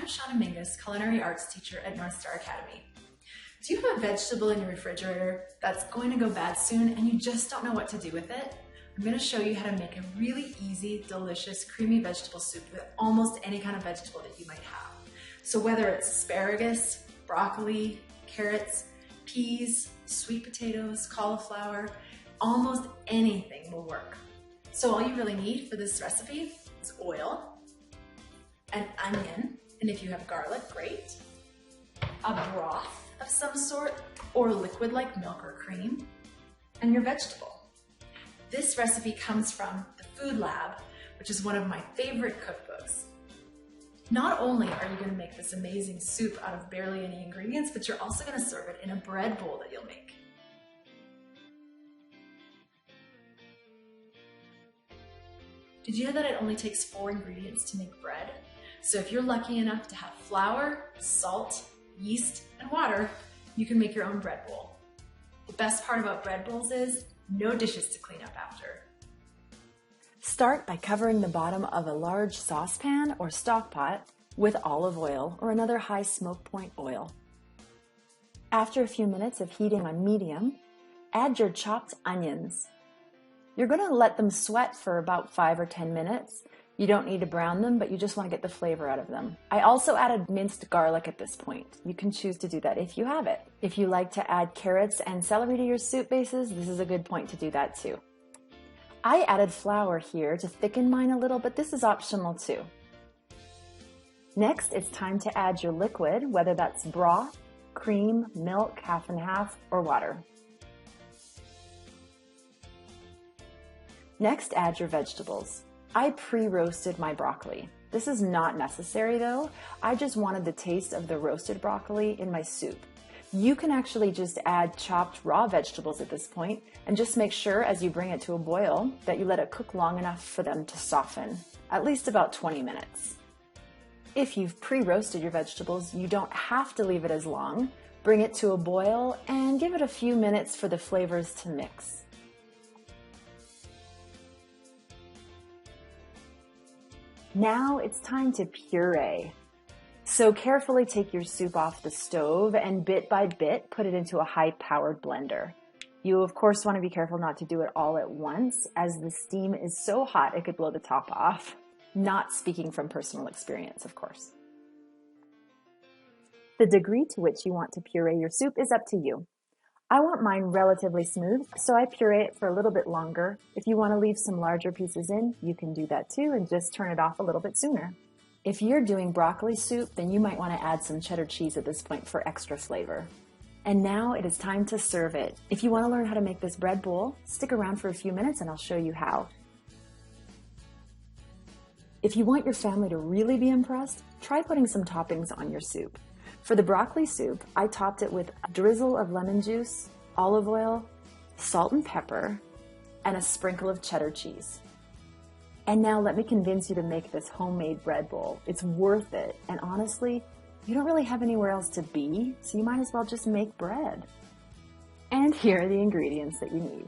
I'm Shauna Mingus, Culinary Arts teacher at NorthStar Academy. Do you have a vegetable in your refrigerator that's going to go bad soon and you just don't know what to do with it? I'm going to show you how to make a really easy, delicious, creamy vegetable soup with almost any kind of vegetable that you might have. So whether it's asparagus, broccoli, carrots, peas, sweet potatoes, cauliflower, almost anything will work. So all you really need for this recipe is oil, an onion, and if you have garlic, great, a broth of some sort, or liquid like milk or cream, and your vegetable. This recipe comes from the Food Lab, which is one of my favorite cookbooks. Not only are you going to make this amazing soup out of barely any ingredients, but you're also going to serve it in a bread bowl that you'll make. Did you know that it only takes 4 ingredients to make bread? So if you're lucky enough to have flour, salt, yeast, and water, you can make your own bread bowl. The best part about bread bowls is no dishes to clean up after. Start by covering the bottom of a large saucepan or stock pot with olive oil or another high smoke point oil. After a few minutes of heating on medium, add your chopped onions. You're going to let them sweat for about 5 or 10 minutes. You don't need to brown them, but you just want to get the flavor out of them. I also added minced garlic at this point. You can choose to do that if you have it. If you like to add carrots and celery to your soup bases, this is a good point to do that too. I added flour here to thicken mine a little, but this is optional too. Next, it's time to add your liquid, whether that's broth, cream, milk, half and half, or water. Next, add your vegetables. I pre-roasted my broccoli. This is not necessary though. I just wanted the taste of the roasted broccoli in my soup. You can actually just add chopped raw vegetables at this point and just make sure as you bring it to a boil that you let it cook long enough for them to soften, at least about 20 minutes. If you've pre-roasted your vegetables, you don't have to leave it as long. Bring it to a boil and give it a few minutes for the flavors to mix. Now it's time to puree. So carefully take your soup off the stove and bit by bit put it into a high-powered blender. You of course want to be careful not to do it all at once as the steam is so hot it could blow the top off. Not speaking from personal experience, of course. The degree to which you want to puree your soup is up to you. I want mine relatively smooth, so I puree it for a little bit longer. If you want to leave some larger pieces in, you can do that too and just turn it off a little bit sooner. If you're doing broccoli soup, then you might want to add some cheddar cheese at this point for extra flavor. And now it is time to serve it. If you want to learn how to make this bread bowl, stick around for a few minutes and I'll show you how. If you want your family to really be impressed, try putting some toppings on your soup. For the broccoli soup, I topped it with a drizzle of lemon juice, olive oil, salt and pepper, and a sprinkle of cheddar cheese. And now let me convince you to make this homemade bread bowl. It's worth it, and honestly, you don't really have anywhere else to be, so you might as well just make bread. And here are the ingredients that you need: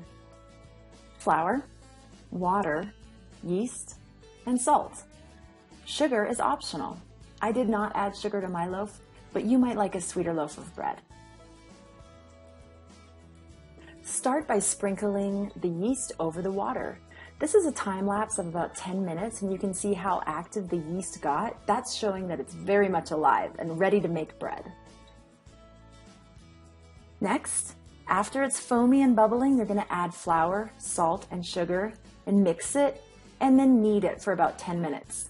flour, water, yeast, and salt. Sugar is optional. I did not add sugar to my loaf, but you might like a sweeter loaf of bread. Start by sprinkling the yeast over the water. This is a time lapse of about 10 minutes and you can see how active the yeast got. That's showing that it's very much alive and ready to make bread. Next, after it's foamy and bubbling, you're going to add flour, salt, and sugar and mix it and then knead it for about 10 minutes.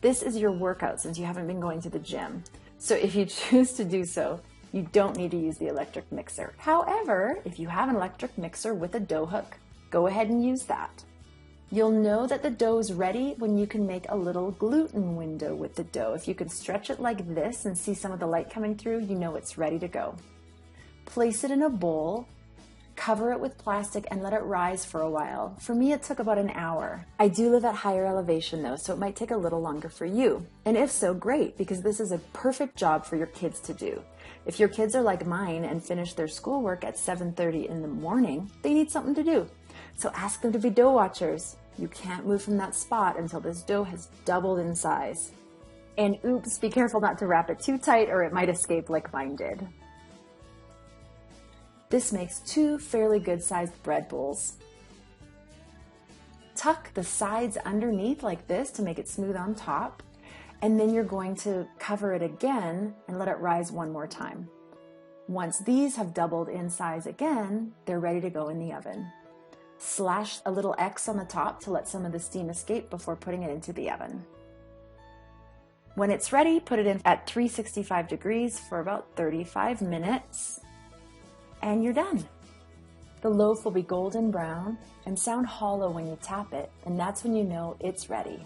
This is your workout since you haven't been going to the gym. So if you choose to do so, you don't need to use the electric mixer. However, if you have an electric mixer with a dough hook, go ahead and use that. You'll know that the dough is ready when you can make a little gluten window with the dough. If you can stretch it like this and see some of the light coming through, you know it's ready to go. Place it in a bowl, cover it with plastic, and let it rise for a while. For me, it took about an hour. I do live at higher elevation though, so it might take a little longer for you. And if so, great, because this is a perfect job for your kids to do. If your kids are like mine and finish their schoolwork at 7:30 in the morning, they need something to do. So ask them to be dough watchers. You can't move from that spot until this dough has doubled in size. And oops, be careful not to wrap it too tight or it might escape like mine did. This makes 2 fairly good-sized bread bowls. Tuck the sides underneath like this to make it smooth on top, and then you're going to cover it again and let it rise one more time. Once these have doubled in size again, they're ready to go in the oven. Slash a little X on the top to let some of the steam escape before putting it into the oven. When it's ready, put it in at 365 degrees for about 35 minutes, and you're done. The loaf will be golden brown and sound hollow when you tap it, and that's when you know it's ready.